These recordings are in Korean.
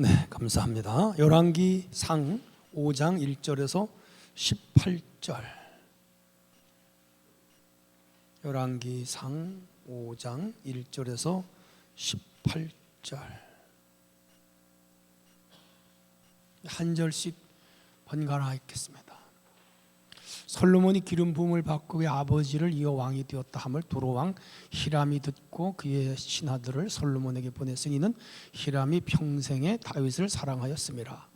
네, 감사합니다. 열왕기상 5장 1절에서 18절. 열왕기상 5장 1절에서 18절. 한 절씩 번갈아 읽겠습니다. 솔로몬이 기름 부음을 받고 그의 아버지를 이어 왕이 되었다 함을 두로왕 히람이 듣고 그의 신하들을 솔로몬에게 보냈으니 이는 히람이 평생에 다윗을 사랑하였음이라.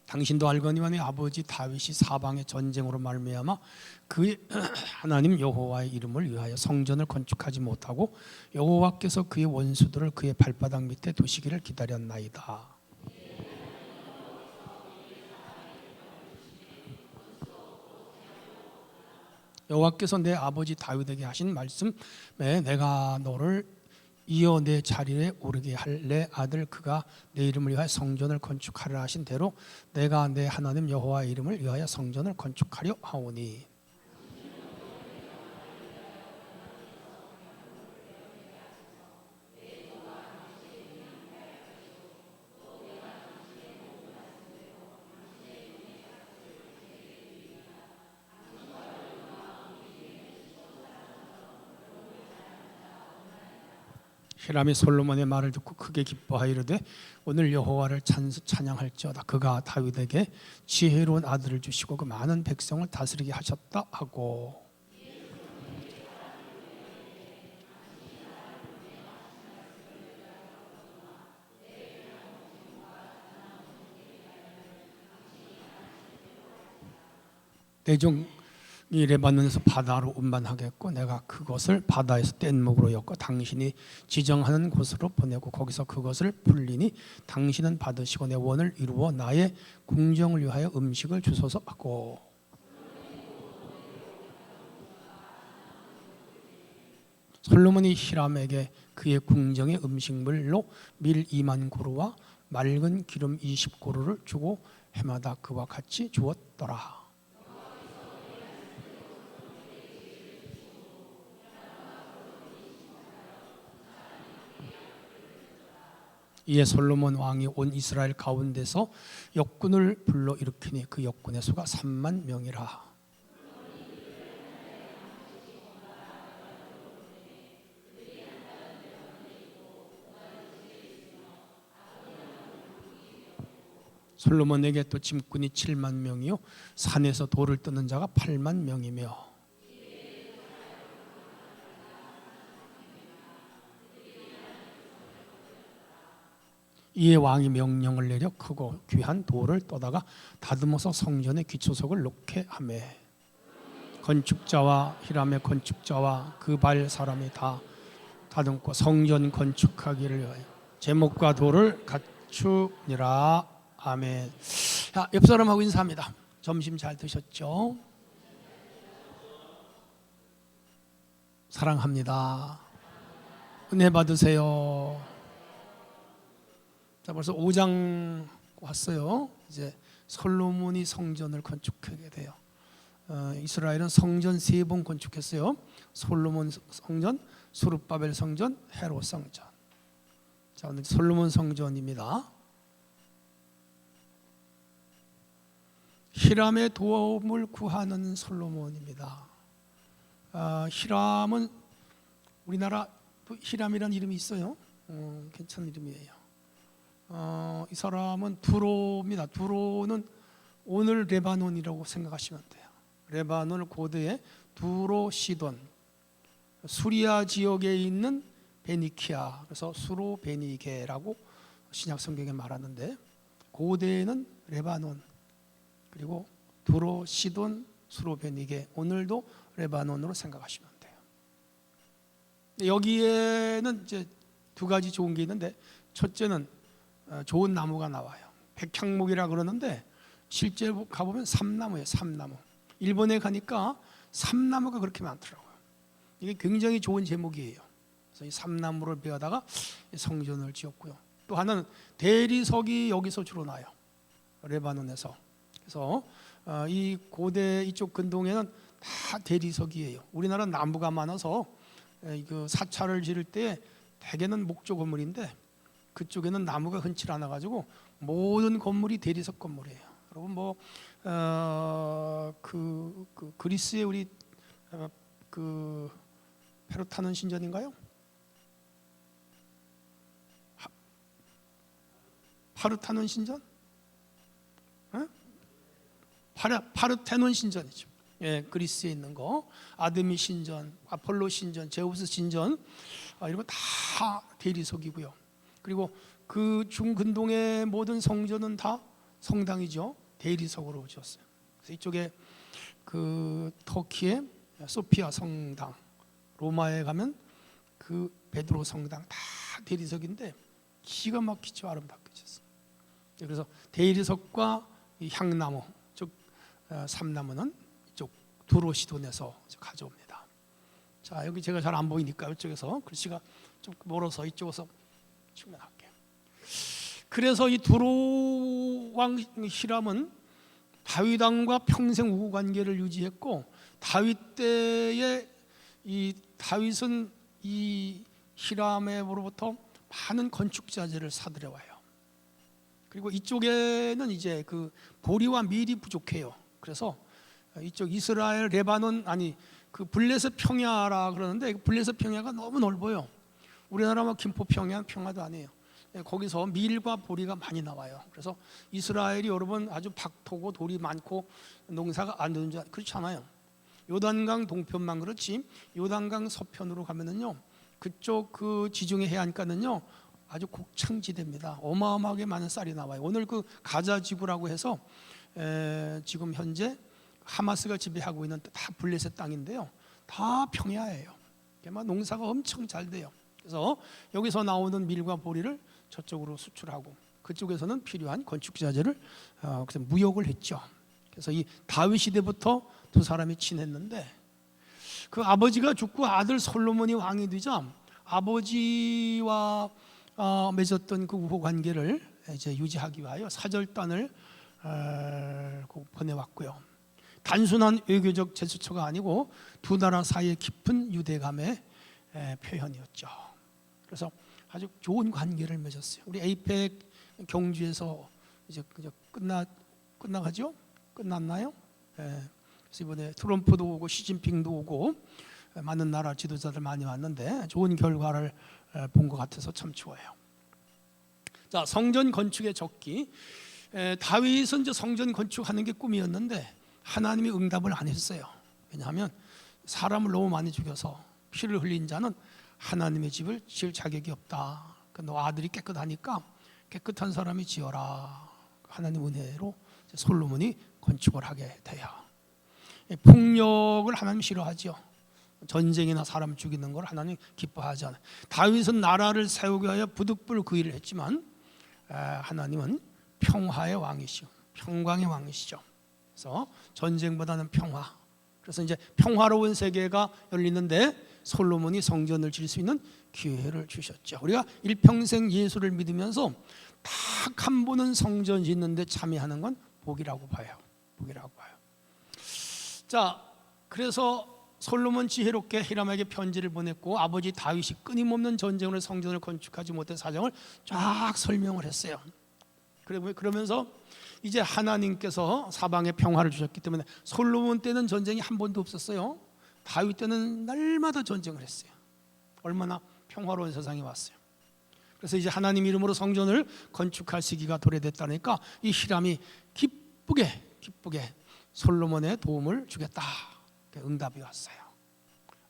당신도 알거니와 네 아버지 다윗이 사방의 전쟁으로 말미암아 그의 하나님 여호와의 이름을 위하여 성전을 건축하지 못하고 여호와께서 그의 원수들을 그의 발바닥 밑에 두시기를 기다렸나이다. 여호와께서 내 아버지 다윗에게 하신 말씀에 내가 너를 이어 내 자리에 오르게 할 내 아들 그가 내 이름을 위하여 성전을 건축하려 하신 대로 내가 내 하나님 여호와의 이름을 위하여 성전을 건축하려 하오니. 히람이 솔로몬의 말을 듣고 크게 기뻐하여 이르되 오늘 여호와를 찬양할지어다. 그가 다윗에게 지혜로운 아들을 주시고 그 많은 백성을 다스리게 하셨다 하고. 대종이 레바논에서 바다로 운반하겠고 내가 그것을 바다에서 뗏목으로 엮어 당신이 지정하는 곳으로 보내고 거기서 그것을 불리니 당신은 받으시고 내 원을 이루어 나의 궁정을 위하여 음식을 주소서 하고. 솔로몬이 히람에게 그의 궁정의 음식물로 밀 2만 고루와 맑은 기름 20고루를 주고 해마다 그와 같이 주었더라. 이에 솔로몬 왕이 온 이스라엘 가운데서 역군을 불러 일으키니 그 역군의 수가 3만 명이라. 솔로몬에게 또 짐꾼이 7만 명이요 산에서 돌을 뜨는 자가 8만 명이며 이에 왕이 명령을 내려 크고 귀한 돌을 떠다가 다듬어서 성전의 기초석을 놓게 하매 건축자와 히람의 건축자와 그 발 사람이 다 다듬고 성전 건축하기를 위하여 제목과 돌을 갖추니라. 아멘. 자, 옆 사람하고 인사합니다. 점심 잘 드셨죠? 사랑합니다. 은혜 받으세요. 자, 벌써 5장 왔어요. 이제 솔로몬이 성전을 건축하게 돼요. 이스라엘은 성전 3번 건축했어요. 솔로몬 성전, 스룹바벨 성전, 헤롯 성전. 자, 오늘 솔로몬 성전입니다. 히람의 도움을 구하는 솔로몬입니다. 히람은 우리나라 히람이라는 이름이 있어요. 괜찮은 이름이에요. 이 사람은 두로입니다. 두로는 오늘 레바논이라고 생각하시면 돼요. 레바논 고대의 두로 시돈, 수리아 지역에 있는 베니키아, 그래서 수로 베니게라고 신약 성경에 말하는데 고대에는 레바논 그리고 두로 시돈, 수로 베니게, 오늘도 레바논으로 생각하시면 돼요. 여기에는 이제 두 가지 좋은 게 있는데 첫째는 좋은 나무가 나와요. 백향목이라 그러는데 실제 가보면 삼나무예요. 삼나무. 일본에 가니까 삼나무가 그렇게 많더라고요. 이게 굉장히 좋은 제목이에요. 그래서 이 삼나무를 베어다가 성전을 지었고요. 또 하나는 대리석이 여기서 주로 나요. 레바논에서. 그래서 이 고대 이쪽 근동에는 다 대리석이에요. 우리나라는 나무가 많아서 그 사찰을 지을 때 대개는 목조 건물인데 그쪽에는 나무가 흔치 않아 가지고 모든 건물이 대리석 건물이에요. 여러분 그리스의 우리 그 페르타논 신전인가요? 파르타논 신전? 파르테논 신전이죠. 예, 그리스에 있는 거, 아드미 신전, 아폴로 신전, 제우스 신전, 이런 거 다 대리석이고요. 그리고 그 중근동의 모든 성전은 다 성당이죠. 대리석으로 지었어요. 그래서 이쪽에 그 터키의 소피아 성당, 로마에 가면 그 베드로 성당 다 대리석인데 기가 막히죠. 아름답게 지었어요. 그래서 대리석과 이 향나무, 즉 삼나무는 이쪽 두로시돈에서 가져옵니다. 자, 여기 제가 잘 안 보이니까 이쪽에서 글씨가 좀 멀어서 이쪽에서 측면할게요. 그래서 이 두로 왕 히람은 다윗 왕과 평생 우호 관계를 유지했고, 다윗 때에 이 다윗은 이 히람으로부터 많은 건축 자재를 사들여 와요. 그리고 이쪽에는 이제 그 보리와 밀이 부족해요. 그래서 이쪽 이스라엘 레바논 그 블레셋 평야라 그러는데 블레셋 평야가 너무 넓어요. 우리나라 김포 평야도 아니에요. 거기서 밀과 보리가 많이 나와요. 그래서 이스라엘이 여러분 아주 박토고 돌이 많고 농사가 안 되는 줄 그렇지 않아요. 요단강 동편만 그렇지 요단강 서편으로 가면은요 그쪽 그 지중해 해안가는요 아주 곡창지대입니다. 어마어마하게 많은 쌀이 나와요. 오늘 그 가자 지구라고 해서 지금 현재 하마스가 지배하고 있는 다 블레셋 땅인데요, 다 평야예요. 농사가 엄청 잘 돼요. 그래서 여기서 나오는 밀과 보리를 저쪽으로 수출하고 그쪽에서는 필요한 건축 자재를 그래서 무역을 했죠. 그래서 이 다윗 시대부터 두 사람이 친했는데 그 아버지가 죽고 아들 솔로몬이 왕이 되자 아버지와 맺었던 그 우호 관계를 이제 유지하기 위하여 사절단을 보내왔고요. 단순한 외교적 제스처가 아니고 두 나라 사이의 깊은 유대감의 표현이었죠. 그래서 아주 좋은 관계를 맺었어요. 우리 에이펙 경주에서 이제 끝나가죠? 끝났나요? 그래서 이번에 트럼프도 오고 시진핑도 오고 많은 나라 지도자들 많이 왔는데 좋은 결과를 본 것 같아서 참 좋아요. 자, 성전 건축의 적기. 다윗은 이제 성전 건축하는 게 꿈이었는데 하나님이 응답을 안 했어요. 왜냐하면 사람을 너무 많이 죽여서 피를 흘린 자는 하나님의 집을 지을 자격이 없다. 너 아들이 깨끗하니까 깨끗한 사람이 지어라. 하나님 은혜로 솔로몬이 건축을 하게 돼요. 폭력을 하나님 싫어하죠. 전쟁이나 사람 죽이는 걸 하나님 기뻐하지 않아요. 다윗은 나라를 세우기 위하여 부득불 그 일을 했지만 하나님은 평화의 왕이시오, 평강의 왕이시죠. 그래서 전쟁보다는 평화. 그래서 이제 평화로운 세계가 열리는데 솔로몬이 성전을 지을 수 있는 기회를 주셨죠. 우리가 일평생 예수를 믿으면서 딱 한 번은 성전 짓는데 참여하는 건 복이라고 봐요. 복이라고 봐요. 자, 그래서 솔로몬 지혜롭게 히람에게 편지를 보냈고 아버지 다윗이 끊임없는 전쟁으로 성전을 건축하지 못한 사정을 쫙 설명을 했어요. 그러면서 이제 하나님께서 사방에 평화를 주셨기 때문에 솔로몬 때는 전쟁이 한 번도 없었어요. 다윗 때는 날마다 전쟁을 했어요. 얼마나 평화로운 세상이 왔어요. 그래서 이제 하나님 이름으로 성전을 건축할 시기가 도래됐다니까 이 히람이 기쁘게 솔로몬의 도움을 주겠다. 응답이 왔어요.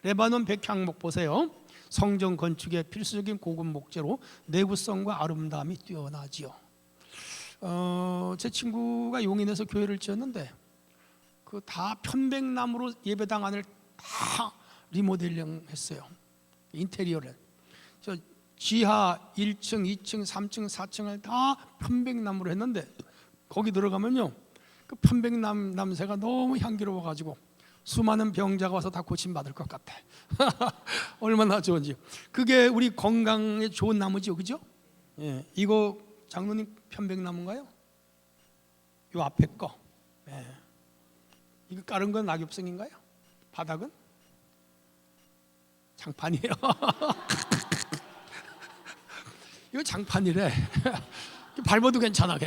레바논 백향목 보세요. 성전 건축의 필수적인 고급 목재로 내구성과 아름다움이 뛰어나지요. 제 친구가 용인에서 교회를 지었는데 그 다 편백나무로 예배당 안을 다 리모델링했어요. 인테리어를 저 지하 1층, 2층, 3층, 4층을 다 편백나무로 했는데 거기 들어가면요 그 편백나무 냄새가 너무 향기로워가지고 수많은 병자가 와서 다 고침받을 것 같아. 얼마나 좋은지. 그게 우리 건강에 좋은 나무죠, 그죠? 예, 이거 장로님 편백나무인가요? 요 앞에 거. 예. 이거 깔은 건 낙엽성인가요? 바닥은? 장판이에요. 장판이래. 밟아도 괜찮아.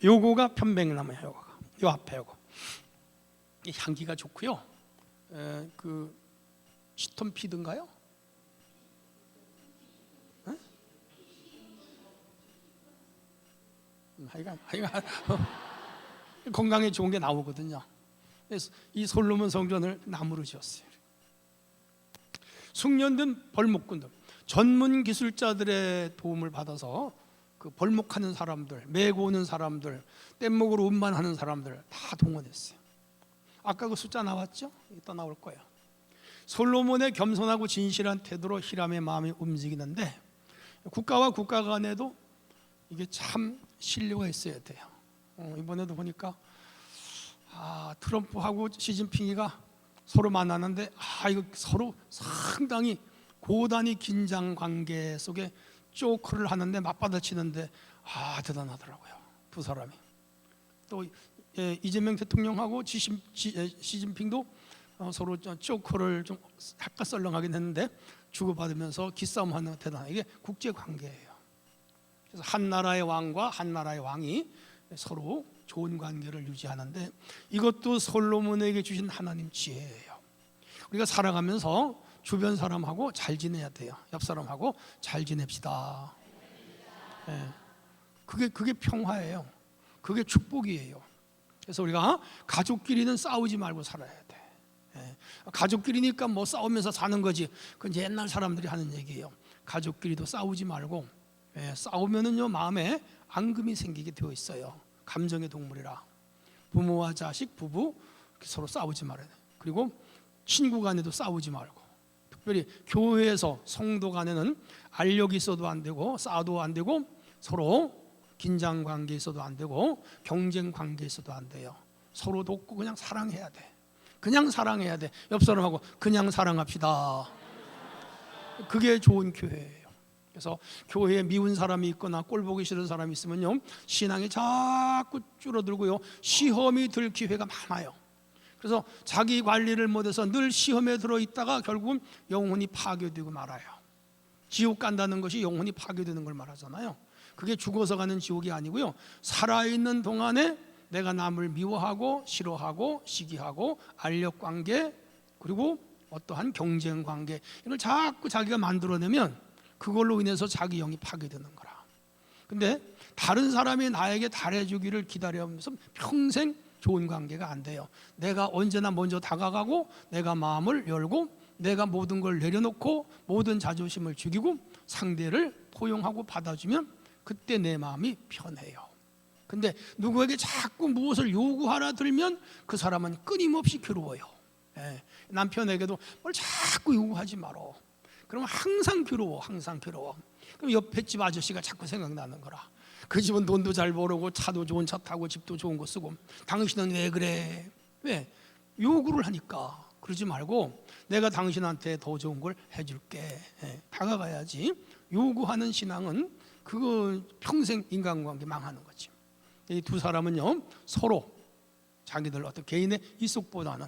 요거가 편백나무야. 요거가 요 앞에 요거. 이 향기가 좋고요. 그 시톤피드인가요? 하여간 건강에 좋은 게 나오거든요. 그래서 이 솔로몬 성전을 나무로 지었어요. 숙련된 벌목꾼들, 전문 기술자들의 도움을 받아서 그 벌목하는 사람들, 메고 오는 사람들, 뗏목으로 운반하는 사람들 다 동원했어요. 아까 그 숫자 나왔죠? 이따 나올 거예요. 솔로몬의 겸손하고 진실한 태도로 히람의 마음이 움직이는데, 국가와 국가 간에도 이게 참 신뢰가 있어야 돼요. 이번에도 보니까 트럼프하고 시진핑이가 서로 만나는데 이거 서로 상당히 고단위 긴장 관계 속에 쪼크를 하는데 맞받아치는데 대단하더라고요. 두 사람이. 또 이재명 대통령하고 시진핑도 서로 쪼크를 좀 약간 썰렁하긴 했는데 주고받으면서 기싸움하는 대단한, 이게 국제 관계예요. 그래서 한 나라의 왕과 한 나라의 왕이 서로 좋은 관계를 유지하는데, 이것도 솔로몬에게 주신 하나님 지혜예요. 우리가 살아가면서 주변 사람하고 잘 지내야 돼요. 옆 사람하고 잘 지냅시다. 그게 평화예요. 그게 축복이에요. 그래서 우리가 가족끼리는 싸우지 말고 살아야 돼. 가족끼리니까 뭐 싸우면서 사는 거지. 그건 옛날 사람들이 하는 얘기예요. 가족끼리도 싸우지 말고, 싸우면은요 마음에 앙금이 생기게 되어 있어요. 감정의 동물이라. 부모와 자식, 부부 서로 싸우지 말아야 돼. 그리고 친구 간에도 싸우지 말고, 특별히 교회에서 성도 간에는 알력이 있어도 안 되고, 싸도 안 되고, 서로 긴장 관계 있어도 안 되고, 경쟁 관계 있어도 안 돼요. 서로 돕고 그냥 사랑해야 돼. 그냥 사랑해야 돼. 옆 사람하고 그냥 사랑합시다. 그게 좋은 교회예요. 그래서 교회에 미운 사람이 있거나 꼴 보기 싫은 사람이 있으면요, 신앙이 자꾸 줄어들고요, 시험이 들 기회가 많아요. 그래서 자기 관리를 못해서 늘 시험에 들어있다가 결국은 영혼이 파괴되고 말아요. 지옥 간다는 것이 영혼이 파괴되는 걸 말하잖아요. 그게 죽어서 가는 지옥이 아니고요, 살아있는 동안에 내가 남을 미워하고 싫어하고 시기하고 알력관계, 그리고 어떠한 경쟁관계, 이걸 자꾸 자기가 만들어내면 그걸로 인해서 자기 영이 파괴되는 거라. 근데 다른 사람이 나에게 잘해주기를 기다리면서 평생 좋은 관계가 안 돼요. 내가 언제나 먼저 다가가고, 내가 마음을 열고, 내가 모든 걸 내려놓고, 모든 자존심을 죽이고 상대를 포용하고 받아주면 그때 내 마음이 편해요. 근데 누구에게 자꾸 무엇을 요구하라 들면 그 사람은 끊임없이 괴로워요. 남편에게도 뭘 자꾸 요구하지 말어. 그러면 항상 괴로워. 그럼 옆에 집 아저씨가 자꾸 생각나는 거라. 그 집은 돈도 잘 벌고 차도 좋은 차 타고 집도 좋은 거 쓰고, 당신은 왜 그래? 왜? 요구를 하니까. 그러지 말고 내가 당신한테 더 좋은 걸 해줄게. 다가가야지. 요구하는 신앙은 그거 평생 인간관계 망하는 거지. 이 두 사람은요, 서로 자기들 어떤 개인의 이속보다는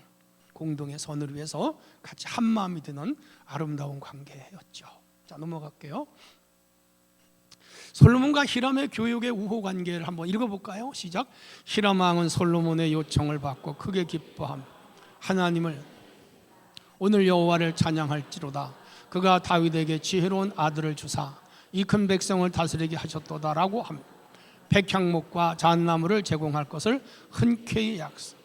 공동의 선을 위해서 같이 한 마음이 되는 아름다운 관계였죠. 자, 넘어갈게요. 솔로몬과 히람의 교육의 우호 관계를 한번 읽어볼까요? 시작. 히람 왕은 솔로몬의 요청을 받고 크게 기뻐함. 하나님을 오늘 여호와를 찬양할지로다. 그가 다윗에게 지혜로운 아들을 주사 이 큰 백성을 다스리게 하셨도다라고 함. 백향목과 잣나무를 제공할 것을 흔쾌히 약속.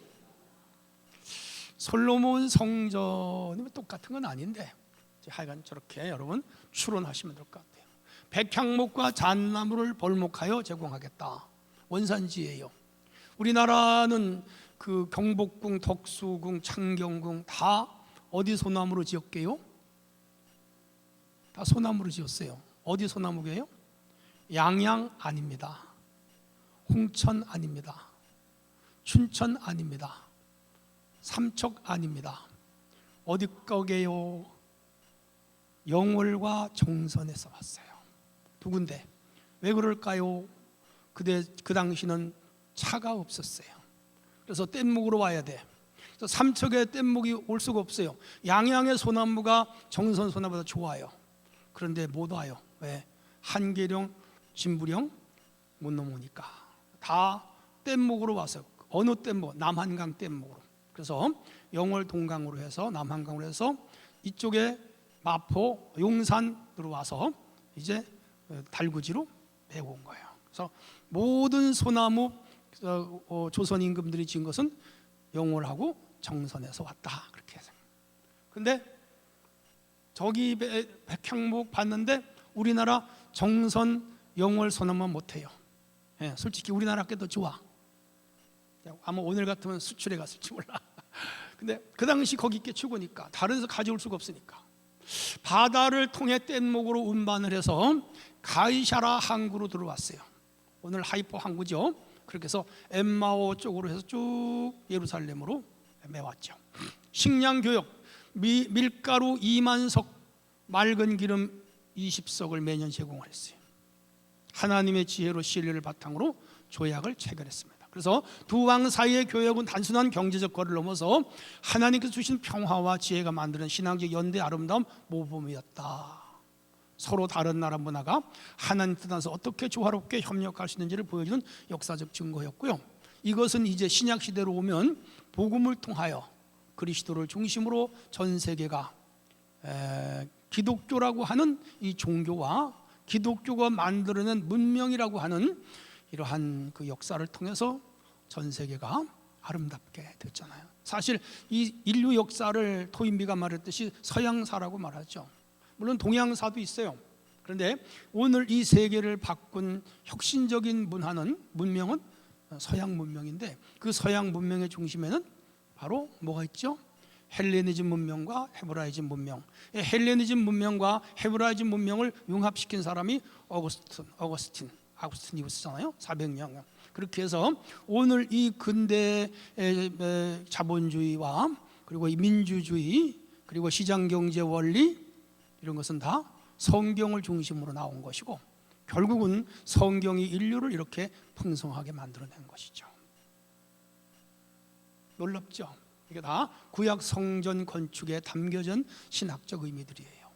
솔로몬 성전이 똑같은 건 아닌데 하여간 저렇게 여러분 추론하시면 될 것 같아요. 백향목과 잣나무를 벌목하여 제공하겠다. 원산지예요. 우리나라는 그 경복궁, 덕수궁, 창경궁 다 어디 소나무로 지었게요? 다 소나무로 지었어요. 어디 소나무게요? 양양 아닙니다. 홍천 아닙니다. 춘천 아닙니다. 삼척 아닙니다. 어디 거게요? 영월과 정선에서 왔어요. 두 군데. 왜 그럴까요? 그 당시는 차가 없었어요. 그래서 뗏목으로 와야 돼. 그래서 삼척에 뗏목이 올 수가 없어요. 양양의 소나무가 정선 소나무보다 좋아요. 그런데 못 와요. 왜? 한계령, 진부령 못 넘으니까 다 뗏목으로 와서, 어느 뗏목? 남한강 뗏목으로. 그래서 영월 동강으로 해서, 남한강으로 해서 이쪽에 마포, 용산으로 와서 이제 달구지로 메고 온 거예요. 그래서 모든 소나무 조선 임금들이 지은 것은 영월하고 정선에서 왔다, 그렇게 해서. 근데 저기 백향목 봤는데 우리나라 정선, 영월 소나무만 못해요. 예, 솔직히 우리나라 게 더 좋아. 아마 오늘 같으면 수출해 갔을지 몰라. 근데 그 당시 거기 게 최고니까, 다른 데서 가져올 수가 없으니까 바다를 통해 뗏목으로 운반을 해서 가이샤라 항구로 들어왔어요. 오늘 하이포 항구죠. 그렇게 해서 엠마오 쪽으로 해서 쭉 예루살렘으로 메왔죠. 식량 교역, 밀가루 2만 석, 맑은 기름 20석을 매년 제공을 했어요. 하나님의 지혜로 신뢰를 바탕으로 조약을 체결했습니다. 그래서 두 왕 사이의 교역은 단순한 경제적 거리를 넘어서 하나님께서 주신 평화와 지혜가 만드는 신앙적 연대 아름다운 모범이었다. 서로 다른 나라 문화가 하나님 뜻 안에서 어떻게 조화롭게 협력할 수 있는지를 보여주는 역사적 증거였고요. 이것은 이제 신약 시대로 오면 복음을 통하여 그리스도를 중심으로 전 세계가 기독교라고 하는 이 종교와 기독교가 만들어낸 문명이라고 하는 이러한 그 역사를 통해서 전 세계가 아름답게 됐잖아요. 사실 이 인류 역사를 토인비가 말했듯이 서양사라고 말하죠. 물론 동양사도 있어요. 그런데 오늘 이 세계를 바꾼 혁신적인 문명은 서양 문명인데, 그 서양 문명의 중심에는 바로 뭐가 있죠? 헬레니즘 문명과 헤브라이즘 문명. 헬레니즘 문명과 헤브라이즘 문명을 융합시킨 사람이 아우구스티누스잖아요. 400년. 그렇게 해서 오늘 이 근대 자본주의와 그리고 이 민주주의 그리고 시장경제 원리, 이런 것은 다 성경을 중심으로 나온 것이고, 결국은 성경이 인류를 이렇게 풍성하게 만들어낸 것이죠. 놀랍죠? 이게 다 구약 성전 건축에 담겨진 신학적 의미들이에요.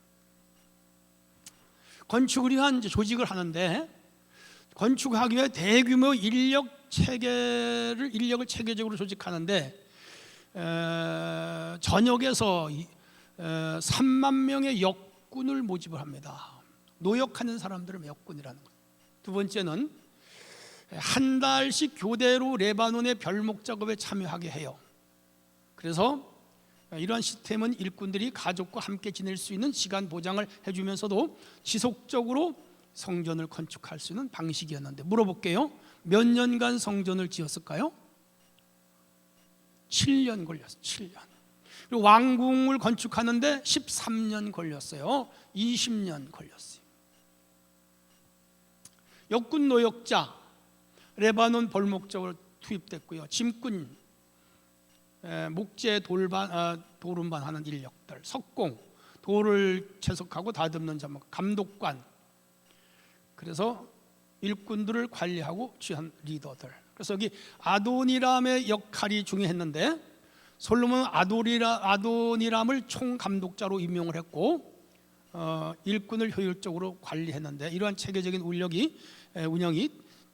건축을 위한 조직을 하는데, 건축하기 위해 대규모 인력을 체계적으로 조직하는데, 전역에서 3만 명의 역군을 모집을 합니다. 노역하는 사람들을 역군이라는 거예요. 두 번째는 한 달씩 교대로 레바논의 별목 작업에 참여하게 해요. 그래서 이러한 시스템은 일꾼들이 가족과 함께 지낼 수 있는 시간 보장을 해주면서도 지속적으로 성전을 건축할 수 있는 방식이었는데, 물어볼게요. 몇 년간 성전을 지었을까요? 7년 걸렸어요. 7년. 그리고 왕궁을 건축하는데 13년 걸렸어요. 20년 걸렸어요. 역군 노역자, 레바논 벌목적으로 투입됐고요. 짐꾼, 목재 돌운반하는 인력들, 석공, 돌을 채석하고 다듬는 자목, 감독관, 그래서 일꾼들을 관리하고 취한 리더들. 그래서 여기 아도니람의 역할이 중요했는데, 솔로몬은 아도니람을 총감독자로 임명을 했고 일꾼을 효율적으로 관리했는데, 이러한 체계적인 운영이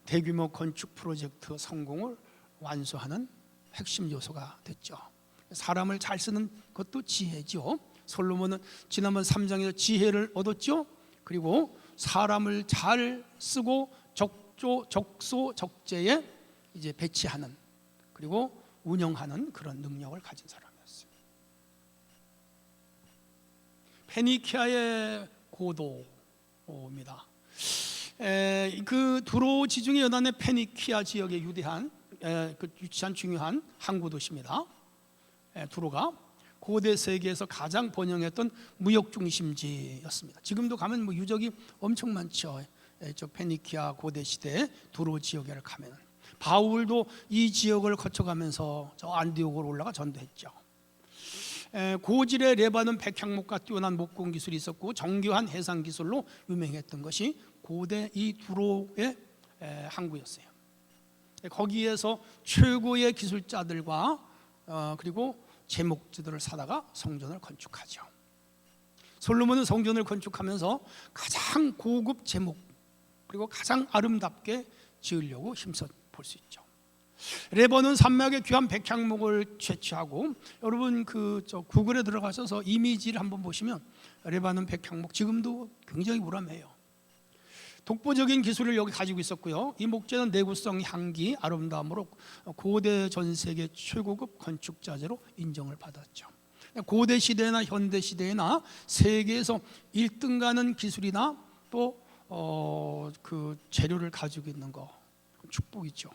대규모 건축 프로젝트 성공을 완수하는 핵심 요소가 됐죠. 사람을 잘 쓰는 것도 지혜죠. 솔로몬은 지난번 3장에서 지혜를 얻었죠. 그리고 사람을 잘 쓰고 적소 적재에 이제 배치하는, 그리고 운영하는 그런 능력을 가진 사람이었어요. 페니키아의 고도입니다. 그 두로 지중해 연안의 페니키아 지역에 위치한 중요한 항구 도시입니다. 두로가 고대 세계에서 가장 번영했던 무역 중심지였습니다. 지금도 가면 유적이 엄청 많죠. 저 페니키아 고대 시대 두로 지역에 가면 바울도 이 지역을 거쳐가면서 저 안디옥으로 올라가 전도했죠. 고질의 레바논 백향목과 뛰어난 목공 기술이 있었고 정교한 해상 기술로 유명했던 것이 고대 이 두로의 항구였어요. 거기에서 최고의 기술자들과 그리고 제목지들을 사다가 성전을 건축하죠. 솔로몬은 성전을 건축하면서 가장 고급 제목 그리고 가장 아름답게 지으려고 힘써 볼 수 있죠. 레바논 산맥의 귀한 백향목을 채취하고, 여러분 구글에 들어가셔서 이미지를 한번 보시면 레바논 백향목 지금도 굉장히 우람해요. 독보적인 기술을 여기 가지고 있었고요. 이 목재는 내구성, 향기, 아름다움으로 고대 전 세계 최고급 건축 자재로 인정을 받았죠. 고대 시대나 현대 시대나 세계에서 1등 가는 기술이나 또 그 재료를 가지고 있는 거 축복이죠.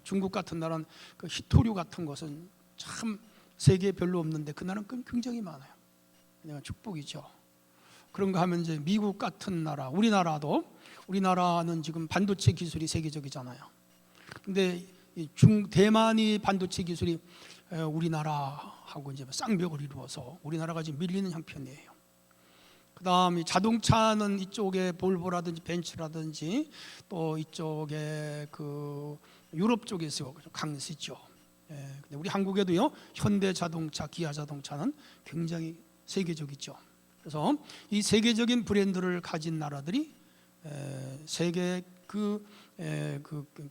중국 같은 나라는 그 히토류 같은 것은 참 세계에 별로 없는데 그 나라는 굉장히 많아요. 그냥 축복이죠. 그런가 하면 이제 미국 같은 나라, 우리나라는 지금 반도체 기술이 세계적이잖아요. 근데 대만이 반도체 기술이 우리나라하고 이제 쌍벽을 이루어서 우리나라가 지금 밀리는 형편이에요. 그다음 자동차는 이쪽에 볼보라든지 벤츠라든지 또 이쪽에 그 유럽 쪽에서 강세죠. 근데 우리 한국에도요, 현대 자동차, 기아 자동차는 굉장히 세계적이죠. 그래서 이 세계적인 브랜드를 가진 나라들이 세계 그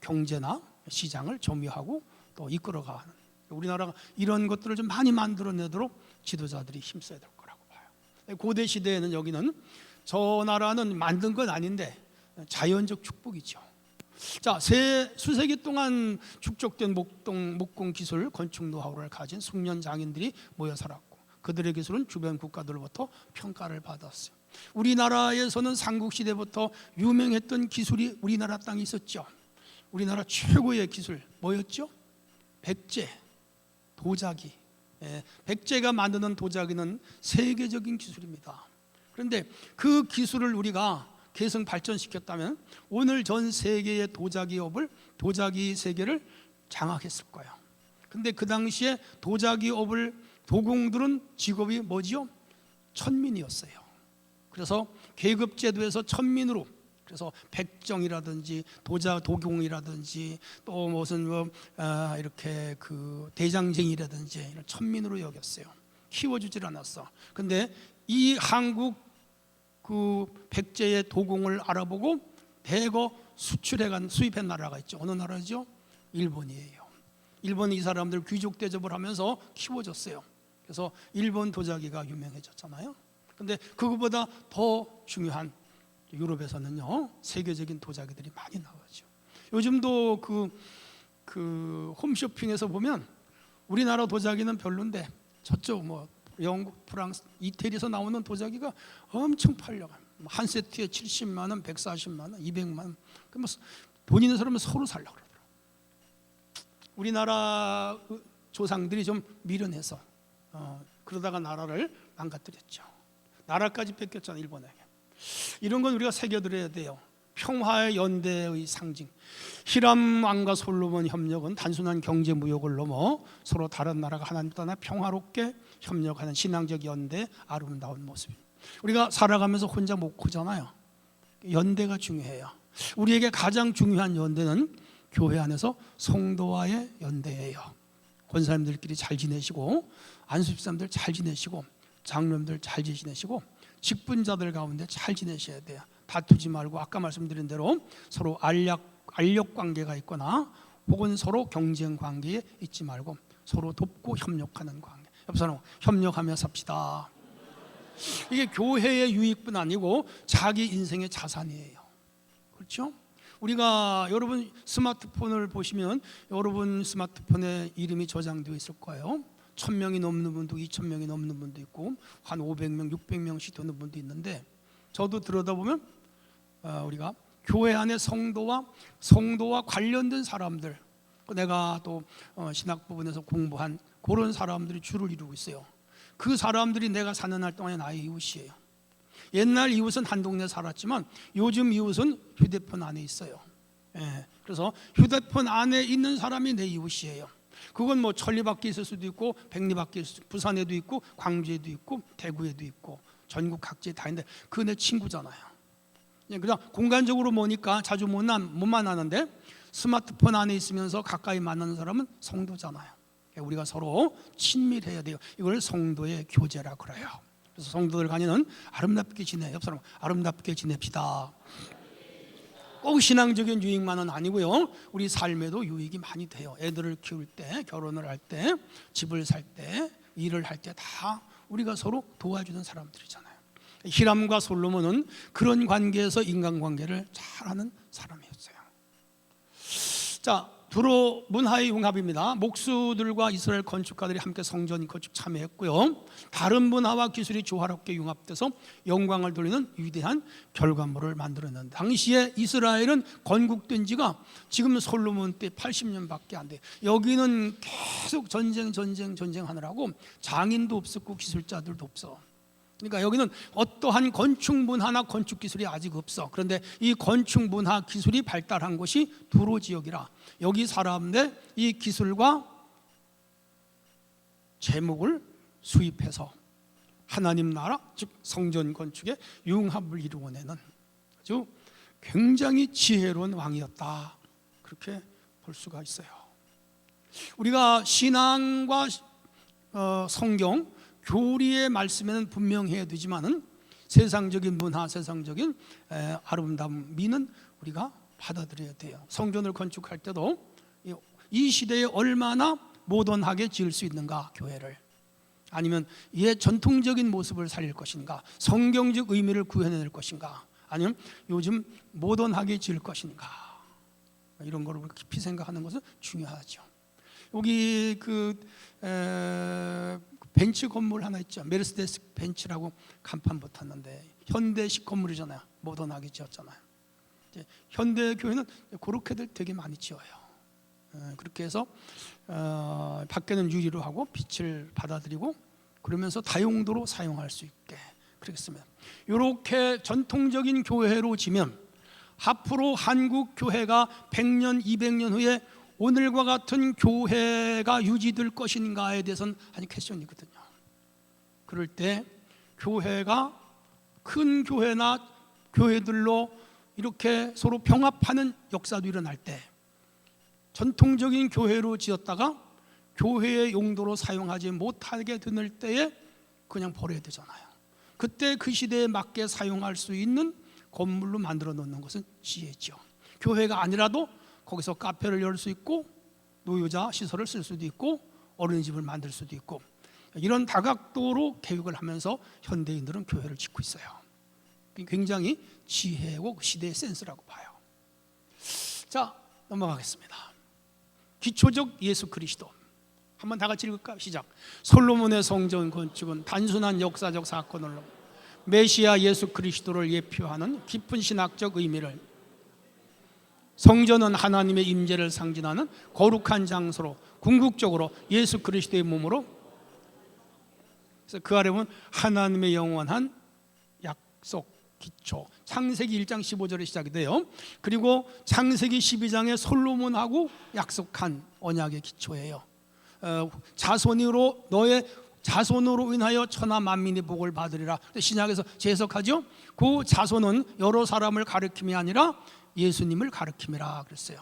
경제나 시장을 점유하고 또 이끌어가는, 우리나라가 이런 것들을 좀 많이 만들어내도록 지도자들이 힘써야 될 거라고 봐요. 고대 시대에는 여기는 저 나라는 만든 건 아닌데 자연적 축복이죠. 자, 수세기 동안 축적된 목공 기술, 건축 노하우를 가진 숙련 장인들이 모여 살았고, 그들의 기술은 주변 국가들로부터 평가를 받았어요. 우리나라에서는 삼국시대부터 유명했던 기술이 우리나라 땅에 있었죠. 우리나라 최고의 기술 뭐였죠? 백제, 도자기. 백제가 만드는 도자기는 세계적인 기술입니다. 그런데 그 기술을 우리가 계속 발전시켰다면 오늘 전 세계의 도자기 세계를 장악했을 거예요. 근데 그 당시에 도공들은 직업이 뭐지요? 천민이었어요. 그래서 계급제도에서 천민으로, 그래서 백정이라든지 도공이라든지 또 무슨 이렇게 그 대장쟁이라든지 이런 천민으로 여겼어요. 키워주질 않았어. 근데 이 한국 그 백제의 도공을 알아보고 대거 수입한 나라가 있죠. 어느 나라죠? 일본이에요. 일본이 이 사람들 귀족 대접을 하면서 키워줬어요. 그래서 일본 도자기가 유명해졌잖아요. 근데 그거보다 더 중요한 유럽에서는요, 세계적인 도자기들이 많이 나오죠. 요즘도 그 홈쇼핑에서 보면 우리나라 도자기는 별론데 저쪽 뭐 영국, 프랑스, 이태리에서 나오는 도자기가 엄청 팔려가요. 한 세트에 70만 원, 140만 원, 200만 원. 뭐 돈 있는 사람은 서로 살려고 그러더라고요. 우리나라 조상들이 좀 미련해서 그러다가 나라를 망가뜨렸죠. 나라까지 뺏겼잖아요, 일본에게. 이런 건 우리가 새겨들어야 돼요. 평화의 연대의 상징. 히람 왕과 솔로몬 협력은 단순한 경제 무역을 넘어 서로 다른 나라가 하나님 따라 평화롭게 협력하는 신앙적 연대, 아름다운 모습입니다. 우리가 살아가면서 혼자 못 크잖아요. 연대가 중요해요. 우리에게 가장 중요한 연대는 교회 안에서 성도와의 연대예요. 권사님들끼리 잘 지내시고, 안수집사님들 잘 지내시고, 장로님들 잘 지내시고, 직분자들 가운데 잘 지내셔야 돼요. 다투지 말고 아까 말씀드린 대로 서로 알력 관계가 있거나 혹은 서로 경쟁 관계에 있지 말고 서로 돕고 협력하는 관계. 옆 사람 협력하며 삽시다. 이게 교회의 유익뿐 아니고 자기 인생의 자산이에요. 그렇죠? 우리가 여러분 스마트폰을 보시면 여러분 스마트폰에 이름이 저장되어 있을 거예요. 1000명이 넘는 분도 2000명이 넘는 분도 있고 한 500명, 600명씩 되는 분도 있는데, 저도 들여다보면 우리가 교회 안에 성도와 관련된 사람들, 내가 또 신학 부분에서 공부한 그런 사람들이 주를 이루고 있어요. 그 사람들이 내가 사는 날 동안에 나의 이웃이에요. 옛날 이웃은 한 동네 살았지만 요즘 이웃은 휴대폰 안에 있어요. 그래서 휴대폰 안에 있는 사람이 내 이웃이에요. 그건 뭐 천리밖에 있을 수도 있고 백리밖에 있을 수도 있고 부산에도 있고 광주에도 있고 대구에도 있고 전국 각지에 다 있는데 그 내 친구잖아요. 그냥 공간적으로 모니까 자주 못 만나는데 스마트폰 안에 있으면서 가까이 만나는 사람은 성도잖아요. 우리가 서로 친밀해야 돼요. 이걸 성도의 교제라 그래요. 그래서 성도들 간에는 아름답게 지내, 옆 사람 아름답게 지냅시다. 꼭 신앙적인 유익만은 아니고요, 우리 삶에도 유익이 많이 돼요. 애들을 키울 때, 결혼을 할 때, 집을 살 때, 일을 할 때 다 우리가 서로 도와주는 사람들이잖아요. 히람과 솔로몬은 그런 관계에서 인간관계를 잘하는 사람이었어요. 자, 두로 문화의 융합입니다. 목수들과 이스라엘 건축가들이 함께 성전 건축 참여했고요, 다른 문화와 기술이 조화롭게 융합돼서 영광을 돌리는 위대한 결과물을 만들었는데, 당시에 이스라엘은 건국된 지가 지금 솔로몬 때 80년밖에 안 돼요. 여기는 계속 전쟁하느라고 장인도 없었고 기술자들도 없어. 그러니까 여기는 어떠한 건축 문화나 건축 기술이 아직 없어. 그런데 이 건축 문화 기술이 발달한 곳이 두로 지역이라, 여기 사람들 이 기술과 재목을 수입해서 하나님 나라, 즉 성전 건축의 융합을 이루어내는 아주 굉장히 지혜로운 왕이었다, 그렇게 볼 수가 있어요. 우리가 신앙과 성경, 교리의 말씀에는 분명해야 되지만은 세상적인 문화, 세상적인 아름다운 미는 우리가 받아들여야 돼요. 성전을 건축할 때도 이 시대에 얼마나 모던하게 지을 수 있는가, 교회를, 아니면 옛 전통적인 모습을 살릴 것인가, 성경적 의미를 구현해낼 것인가, 아니면 요즘 모던하게 지을 것인가, 이런 거를 깊이 생각하는 것은 중요하죠. 여기 벤츠 건물 하나 있죠. 메르세데스 벤츠라고 간판 붙었는데 현대식 건물이잖아요. 모던하게 지었잖아요. 현대 교회는 그렇게들 되게 많이 지어요. 그렇게 해서 밖에는 유리로 하고 빛을 받아들이고, 그러면서 다용도로 사용할 수 있게 그렇습니다. 이렇게 전통적인 교회로 지면 앞으로 한국 교회가 100년, 200년 후에 오늘과 같은 교회가 유지될 것인가에 대해서는 아니 퀘스천이거든요. 그럴 때 교회가 큰 교회나 교회들로 이렇게 서로 병합하는 역사도 일어날 때, 전통적인 교회로 지었다가 교회의 용도로 사용하지 못하게 되는 때에 그냥 버려야 되잖아요. 그때 그 시대에 맞게 사용할 수 있는 건물로 만들어 놓는 것은 지혜죠. 교회가 아니라도 거기서 카페를 열 수 있고, 노유자 시설을 쓸 수도 있고, 어린이집을 만들 수도 있고, 이런 다각도로 계획을 하면서 현대인들은 교회를 짓고 있어요. 굉장히 지혜고 시대의 센스라고 봐요. 자, 넘어가겠습니다. 기초적 예수 그리스도 한번 다 같이 읽을까요? 시작. 솔로몬의 성전 건축은 단순한 역사적 사건으로 메시아 예수 그리스도를 예표하는 깊은 신학적 의미를, 성전은 하나님의 임재를 상징하는 거룩한 장소로 궁극적으로 예수 그리스도의 몸으로, 그래서 그 아래 보면 하나님의 영원한 약속 기초, 창세기 1장 15절에 시작이 돼요. 그리고 창세기 12장에 솔로몬하고 약속한 언약의 기초예요. 자손으로 너의 자손으로 인하여 천하 만민이 복을 받으리라. 신약에서 재해석하죠. 그 자손은 여러 사람을 가리킴이 아니라 예수님을 가리킴이라 그랬어요.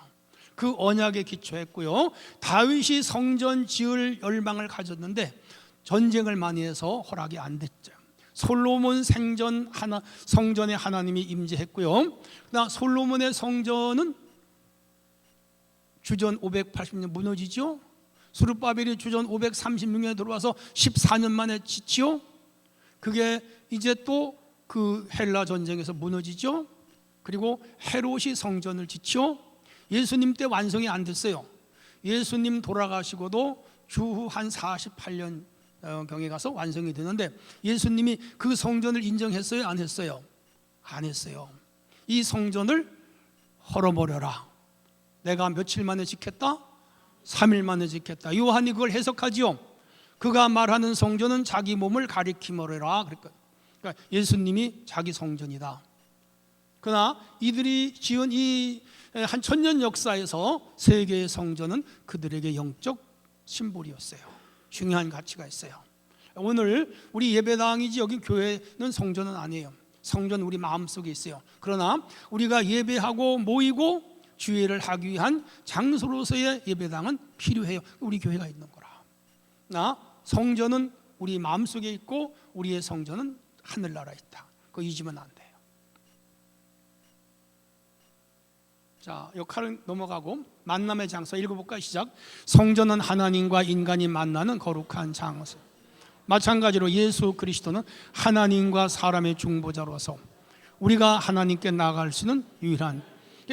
그 언약에 기초했고요. 다윗이 성전 지을 열망을 가졌는데 전쟁을 많이 해서 허락이 안 됐죠. 솔로몬 성전에 하나님이 임재했고요. 그다음 솔로몬의 성전은 주전 580년 무너지죠. 스룹바벨이 주전 536년에 들어와서 14년 만에 짓지요. 그게 이제 또 그 헬라 전쟁에서 무너지죠. 그리고 헤롯이 성전을 짓죠. 예수님 때 완성이 안 됐어요. 예수님 돌아가시고도 주후 한 48년 경에 가서 완성이 되는데, 예수님이 그 성전을 인정했어요? 안 했어요? 안 했어요. 이 성전을 헐어버려라. 내가 며칠 만에 짓겠다? 3일 만에 짓겠다. 요한이 그걸 해석하지요. 그가 말하는 성전은 자기 몸을 가리키머라. 그러니까 예수님이 자기 성전이다. 그러나 이들이 지은 이 한 천년 역사에서 세계의 성전은 그들에게 영적 심볼이었어요. 중요한 가치가 있어요. 오늘 우리 예배당이지 여기 교회는 성전은 아니에요. 성전은 우리 마음속에 있어요. 그러나 우리가 예배하고 모이고 주의를 하기 위한 장소로서의 예배당은 필요해요. 우리 교회가 있는 거라. 성전은 우리 마음속에 있고 우리의 성전은 하늘나라에 있다. 그거 잊으면 안 돼요. 자, 역할은 넘어가고 만남의 장소 읽어볼까요? 시작. 성전은 하나님과 인간이 만나는 거룩한 장소. 마찬가지로 예수 그리스도는 하나님과 사람의 중보자로서 우리가 하나님께 나아갈 수 있는 유일한,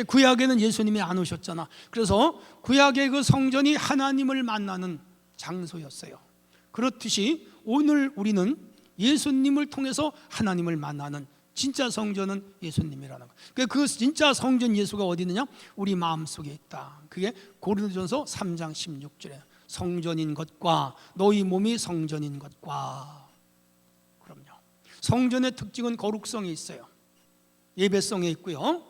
구약에는 예수님이 안 오셨잖아. 그래서 구약의 그 성전이 하나님을 만나는 장소였어요. 그렇듯이 오늘 우리는 예수님을 통해서 하나님을 만나는 진짜 성전은 예수님이라는 거예요. 그 진짜 성전 예수가 어디 있느냐? 우리 마음속에 있다. 그게 고린도전서 3장 16절에 성전인 것과 너희 몸이 성전인 것과. 그럼요. 성전의 특징은 거룩성에 있어요. 예배성에 있고요.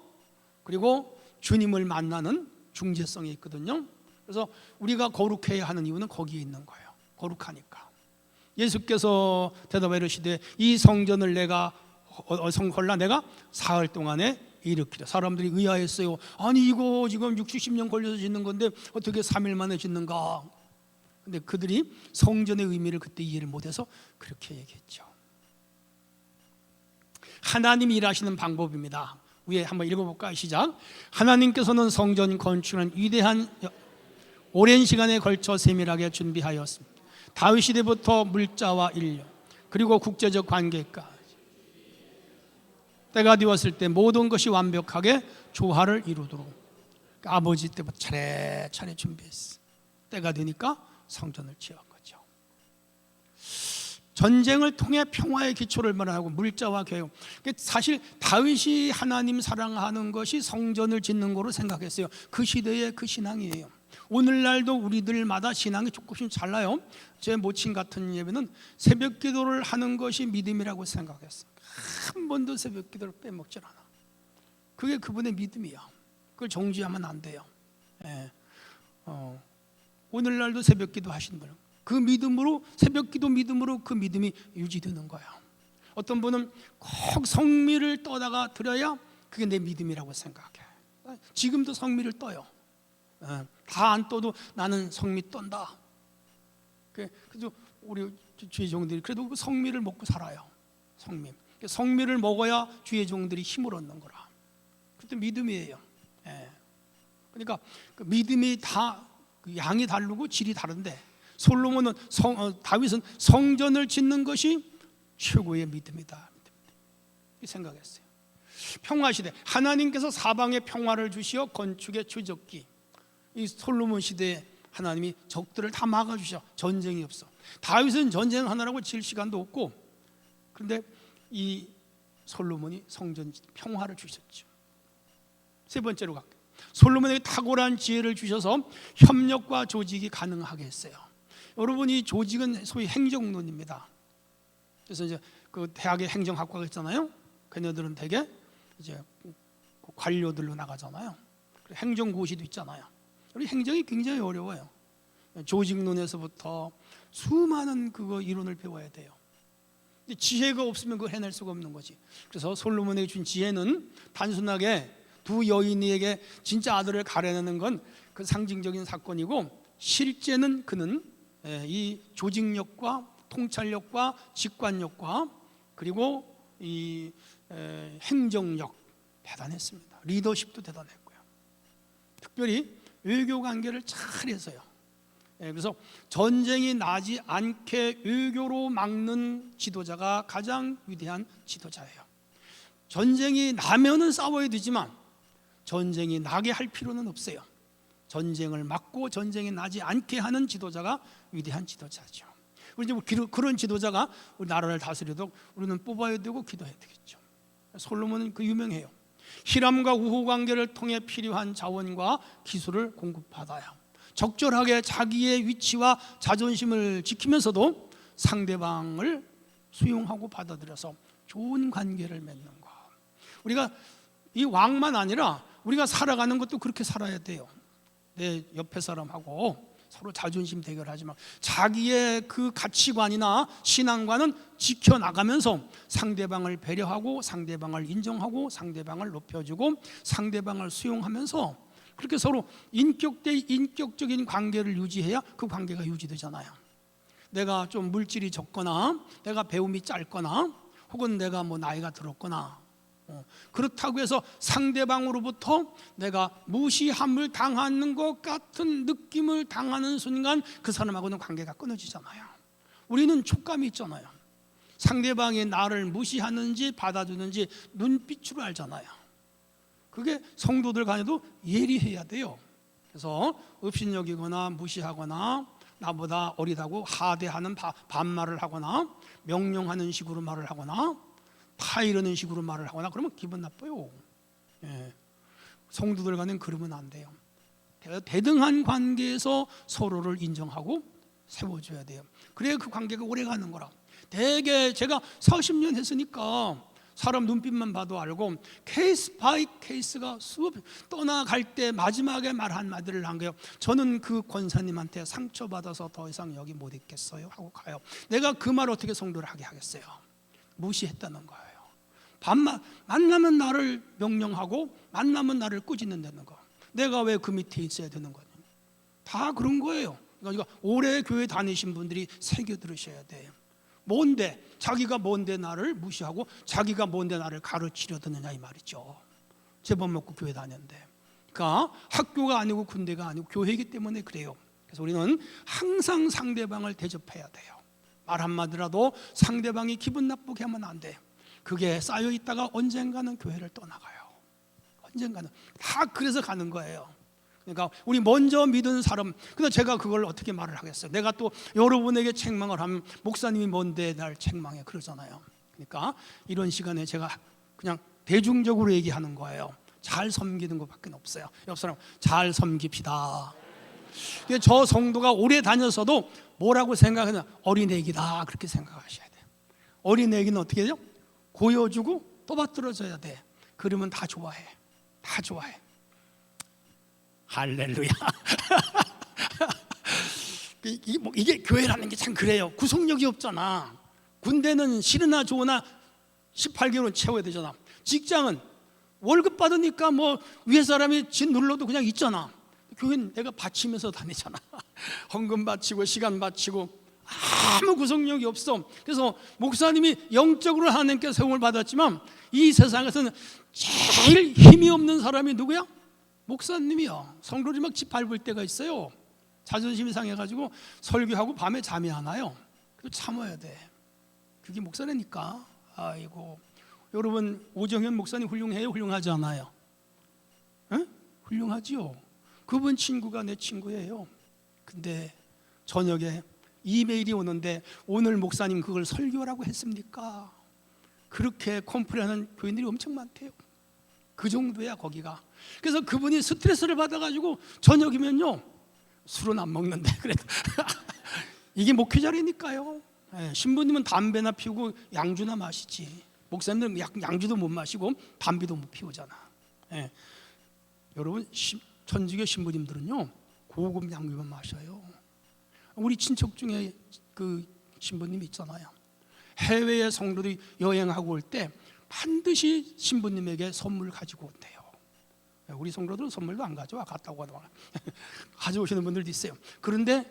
그리고 주님을 만나는 중재성에 있거든요. 그래서 우리가 거룩해야 하는 이유는 거기에 있는 거예요. 거룩하니까. 예수께서 대답하여 이르시되 이 성전을 내가 사흘 동안에 일으키라. 사람들이 의아했어요. 아니 이거 지금 60년 걸려서 짓는 건데 어떻게 3일 만에 짓는가? 근데 그들이 성전의 의미를 그때 이해를 못해서 그렇게 얘기했죠. 하나님이 일하시는 방법입니다. 위에 한번 읽어볼까요? 시작. 하나님께서는 성전 건축은 위대한 오랜 시간에 걸쳐 세밀하게 준비하였습니다. 다윗 시대부터 물자와 인력 그리고 국제적 관계까지 때가 되었을 때 모든 것이 완벽하게 조화를 이루도록 아버지 때부터 차례차례 준비했어. 때가 되니까 성전을 지은 거죠. 전쟁을 통해 평화의 기초를 마련하고 물자와 교육. 사실 다윗이 하나님 사랑하는 것이 성전을 짓는 거로 생각했어요. 그 시대의 그 신앙이에요. 오늘날도 우리들마다 신앙이 조금씩 달라요. 제 모친 같은 예배는 새벽 기도를 하는 것이 믿음이라고 생각했어요. 한 번도 새벽 기도를 빼먹질 않아. 그게 그분의 믿음이야. 그걸 정지하면 안 돼요. 예. 오늘날도 새벽 기도 하신 분은 그 믿음으로, 새벽 기도 믿음으로 그 믿음이 유지되는 거야. 어떤 분은 꼭 성미를 떠다가 드려야 그게 내 믿음이라고 생각해. 지금도 성미를 떠요. 다 안 떠도 나는 성미 떤다. 그래도 우리 주의 종들이 그래도 그 성미를 먹고 살아요. 성미를 먹어야 주의 종들이 힘을 얻는 거라. 그것도 믿음이에요. 그러니까 그 믿음이 다 양이 다르고 질이 다른데 솔로몬은 다윗은 성전을 짓는 것이 최고의 믿음이다. 이 생각했어요. 평화 시대, 하나님께서 사방에 평화를 주시어 건축의 최적기. 이 솔로몬 시대에 하나님이 적들을 다 막아주셔. 전쟁이 없어. 다윗은 전쟁하느라고 질 시간도 없고, 그런데 이 솔로몬이 성전 평화를 주셨죠. 세 번째로 갈게요. 솔로몬에게 탁월한 지혜를 주셔서 협력과 조직이 가능하게 했어요. 여러분, 이 조직은 소위 행정론입니다. 그래서 이제 그 대학의 행정학과가 있잖아요. 걔네들은 되게 이제 관료들로 나가잖아요. 행정고시도 있잖아요. 우리 행정이 굉장히 어려워요. 조직론에서부터 수많은 그거 이론을 배워야 돼요. 근데 지혜가 없으면 그걸 해낼 수가 없는 거지. 그래서 솔로몬에게 준 지혜는 단순하게 두 여인에게 진짜 아들을 가려내는 건 그 상징적인 사건이고, 실제는 그는 이 조직력과 통찰력과 직관력과 그리고 이 행정력 대단했습니다. 리더십도 대단했고요. 특별히 외교 관계를 잘해서요. 그래서 전쟁이 나지 않게 외교로 막는 지도자가 가장 위대한 지도자예요. 전쟁이 나면은 싸워야 되지만 전쟁이 나게 할 필요는 없어요. 전쟁을 막고 전쟁이 나지 않게 하는 지도자가 위대한 지도자죠. 우리 이제 그런 지도자가 우리 나라를 다스려도 우리는 뽑아야 되고 기도해야 되겠죠. 솔로몬은 그 유명해요. 히람과 우호 관계를 통해 필요한 자원과 기술을 공급받아요. 적절하게 자기의 위치와 자존심을 지키면서도 상대방을 수용하고 받아들여서 좋은 관계를 맺는 것. 우리가 이 왕만 아니라 우리가 살아가는 것도 그렇게 살아야 돼요. 내 옆에 사람하고 서로 자존심 대결하지 마. 자기의 그 가치관이나 신앙관은 지켜나가면서 상대방을 배려하고 상대방을 인정하고 상대방을 높여주고 상대방을 수용하면서 그렇게 서로 인격적인 관계를 유지해야 그 관계가 유지되잖아요. 내가 좀 물질이 적거나 내가 배움이 짧거나 혹은 내가 나이가 들었거나 그렇다고 해서 상대방으로부터 내가 무시함을 당하는 것 같은 느낌을 당하는 순간 그 사람하고는 관계가 끊어지잖아요. 우리는 촉감이 있잖아요. 상대방이 나를 무시하는지 받아주는지 눈빛으로 알잖아요. 그게 성도들 간에도 예리해야 돼요. 그래서 업신여기거나 무시하거나 나보다 어리다고 하대하는 반말을 하거나 명령하는 식으로 말을 하거나 파이러는 식으로 말을 하거나 그러면 기분 나빠요. 성도들 간엔 그러면 안 돼요. 대등한 관계에서 서로를 인정하고 세워줘야 돼요. 그래야 그 관계가 오래 가는 거라. 대개 제가 40년 했으니까 사람 눈빛만 봐도 알고 케이스 바이 케이스가 수업 떠나갈 때 마지막에 말 한마디를 한 거예요. 저는 그 권사님한테 상처받아서 더 이상 여기 못 있겠어요 하고 가요. 내가 그 말 어떻게 성도를 하게 하겠어요? 무시했다는 거예요. 만나면 나를 명령하고 만나면 나를 꾸짖는다는 거. 내가 왜 그 밑에 있어야 되는 거냐. 다 그런 거예요. 그러니까 오래 교회 다니신 분들이 새겨 들으셔야 돼요. 뭔데? 자기가 뭔데 나를 무시하고 자기가 뭔데 나를 가르치려 드느냐 이 말이죠. 제법 먹고 교회 다녔는데. 그러니까 학교가 아니고 군대가 아니고 교회이기 때문에 그래요. 그래서 우리는 항상 상대방을 대접해야 돼요. 말 한마디라도 상대방이 기분 나쁘게 하면 안 돼요. 그게 쌓여 있다가 언젠가는 교회를 떠나가요. 언젠가는 다 그래서 가는 거예요. 그러니까 우리 먼저 믿은 사람, 근데 제가 그걸 어떻게 말을 하겠어요? 내가 또 여러분에게 책망을 하면 목사님이 뭔데 날 책망해 그러잖아요. 그러니까 이런 시간에 제가 그냥 대중적으로 얘기하는 거예요. 잘 섬기는 것밖에 없어요. 옆 사람 잘 섬깁시다. 저 성도가 오래 다녔어도 뭐라고 생각하냐? 어린애기다 그렇게 생각하셔야 돼요. 어린애기는 어떻게 해요? 고여주고 떠받들어줘야 돼. 그러면 다 좋아해. 다 좋아해. 할렐루야. 이게 교회라는 게 참 그래요. 구속력이 없잖아. 군대는 싫으나 좋으나 18개월은 채워야 되잖아. 직장은 월급 받으니까 위에 사람이 진 눌러도 그냥 있잖아. 교회는 내가 바치면서 다니잖아. 헌금 바치고 시간 바치고 아무 구속력이 없어. 그래서 목사님이 영적으로 하나님께 세움을 받았지만 이 세상에서는 제일 힘이 없는 사람이 누구야? 목사님이요. 성도들이 막 짓밟을 때가 있어요. 자존심이 상해가지고 설교하고 밤에 잠이 안 와요. 그거 참아야 돼. 그게 목사니까. 아이고, 여러분 오정현 목사님 훌륭해요? 훌륭하지 않아요? 에? 훌륭하지요. 그분 친구가 내 친구예요. 근데 저녁에 이메일이 오는데 오늘 목사님 그걸 설교라고 했습니까? 그렇게 컴플레인하는 교인들이 엄청 많대요. 그 정도야 거기가. 그래서 그분이 스트레스를 받아가지고 저녁이면요 술은 안 먹는데 그래도 이게 목회자라니까요. 신부님은 담배나 피우고 양주나 마시지. 목사님들은 양주도 못 마시고 담배도 못 피우잖아. 여러분 천주교 신부님들은요 고급 양주만 마셔요. 우리 친척 중에 그 신부님 있잖아요. 해외에 성도들이 여행하고 올 때 반드시 신부님에게 선물 가지고 온대요. 우리 성도들은 선물도 안 가져와. 갔다고 하다가 가져오시는 분들도 있어요. 그런데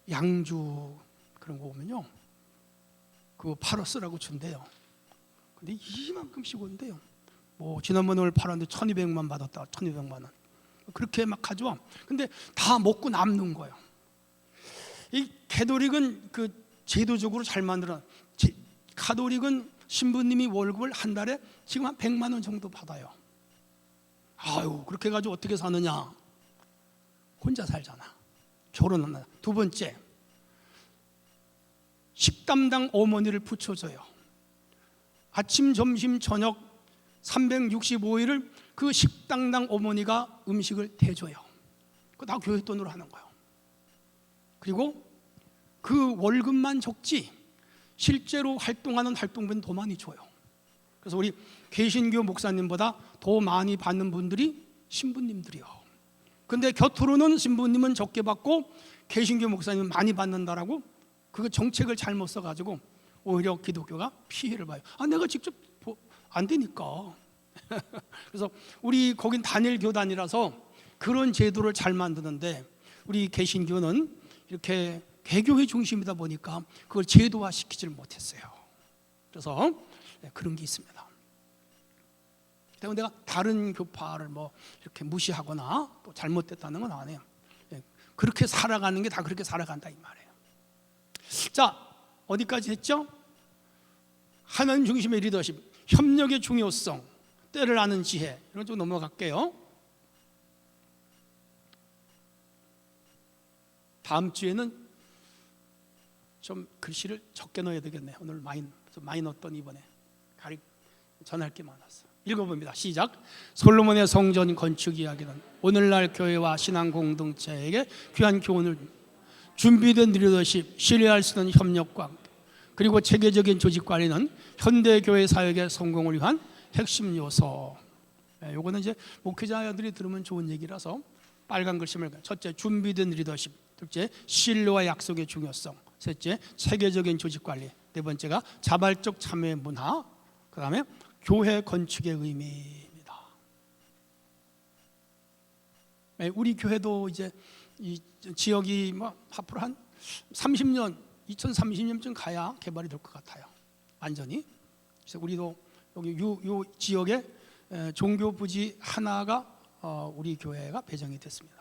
양주 그런 거 오면요 그거 팔아 쓰라고 준대요. 근데 이만큼씩 온대요. 지난번에 오늘 팔았는데 1200만 받았다. 1200만 원 그렇게 막 가져와. 근데 다 먹고 남는 거예요. 이 가톨릭은 그 제도적으로 잘 만들어. 가톨릭은 신부님이 월급을 한 달에 지금 한 100만 원 정도 받아요. 아유, 그렇게 해가지고 어떻게 사느냐? 혼자 살잖아. 결혼은. 두 번째, 식담당 어머니를 붙여줘요. 아침, 점심, 저녁 365일을 그 식당당 어머니가 음식을 대줘요. 그거 다 교회 돈으로 하는 거예요. 그리고 그 월급만 적지 실제로 활동하는 활동비는 더 많이 줘요. 그래서 우리 개신교 목사님보다 더 많이 받는 분들이 신부님들이요. 근데 곁으로는 신부님은 적게 받고 개신교 목사님은 많이 받는다라고 그 정책을 잘못 써가지고 오히려 기독교가 피해를 봐요. 내가 직접 안 되니까. 그래서 우리 거긴 단일 교단이라서 그런 제도를 잘 만드는데 우리 개신교는 이렇게 개교회 중심이다 보니까 그걸 제도화시키지를 못했어요. 그래서 그런 게 있습니다. 때문에 내가 다른 교파를 뭐 이렇게 무시하거나 또 잘못됐다는 건 아니에요. 그렇게 살아가는 게 다 그렇게 살아간다 이 말이에요. 자, 어디까지 했죠? 하나님 중심의 리더십, 협력의 중요성, 때를 아는 지혜, 이런 쪽 넘어갈게요. 다음 주에는 좀 글씨를 적게 넣어야 되겠네요. 오늘 많이 넣었더니 이번에 전할 게 많았어요. 읽어봅니다. 시작. 솔로몬의 성전 건축 이야기는 오늘날 교회와 신앙 공동체에게 귀한 교훈을 준비된 리더십, 신뢰할 수 있는 협력과 그리고 체계적인 조직 관리는 현대 교회 사역의 성공을 위한 핵심 요소. 요거는 이제 목회자들이 들으면 좋은 얘기라서 빨간 글씨를 첫째, 준비된 리더십. 둘째, 신뢰와 약속의 중요성. 셋째, 체계적인 조직 관리. 네 번째가 자발적 참여의 문화. 그 다음에 교회 건축의 의미입니다. 우리 교회도 이제 이 지역이 뭐 앞으로 한 30년, 2030년쯤 가야 개발이 될 것 같아요. 완전히. 그래서 우리도 여기 요 지역에 종교 부지 하나가 우리 교회가 배정이 됐습니다.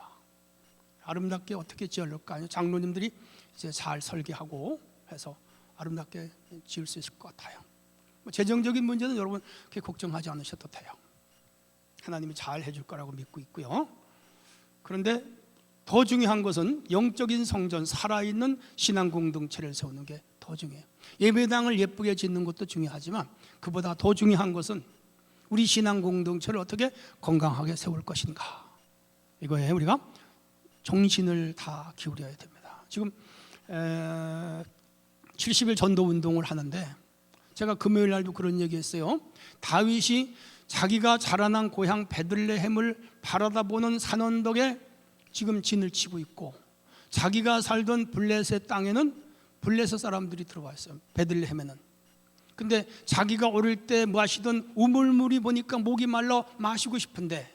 아름답게 어떻게 지을까요? 장로님들이 이제 잘 설계하고 해서 아름답게 지을 수 있을 것 같아요. 재정적인 문제는 여러분 그렇게 걱정하지 않으셔도 돼요. 하나님이 잘 해줄 거라고 믿고 있고요. 그런데 더 중요한 것은 영적인 성전, 살아있는 신앙 공동체를 세우는 게 더 중요해요. 예배당을 예쁘게 짓는 것도 중요하지만 그보다 더 중요한 것은 우리 신앙 공동체를 어떻게 건강하게 세울 것인가, 이거에 우리가 정신을 다 기울여야 됩니다. 지금 70일 전도 운동을 하는데 제가 금요일 날도 그런 얘기했어요. 다윗이 자기가 자라난 고향 베들레헴을 바라다 보는 산 언덕에 지금 진을 치고 있고, 자기가 살던 블레셋 땅에는 블레셋 사람들이 들어와 있어요. 베들레헴에는. 근데 자기가 어릴 때 마시던 우물물이 보니까 목이 말라 마시고 싶은데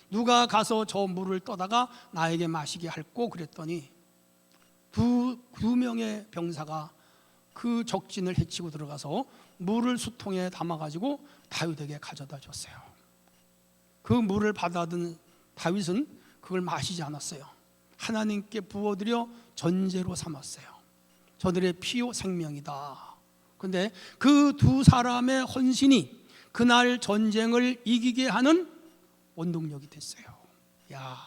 누가 가서 저 물을 떠다가 나에게 마시게 할꼬 그랬더니 두 명의 병사가 그 적진을 헤치고 들어가서 물을 수통에 담아가지고 다윗에게 가져다 줬어요. 그 물을 받아든 다윗은 그걸 마시지 않았어요. 하나님께 부어드려 전제로 삼았어요. 저들의 피요 생명이다. 그런데 그 두 사람의 헌신이 그날 전쟁을 이기게 하는 원동력이 됐어요. 야,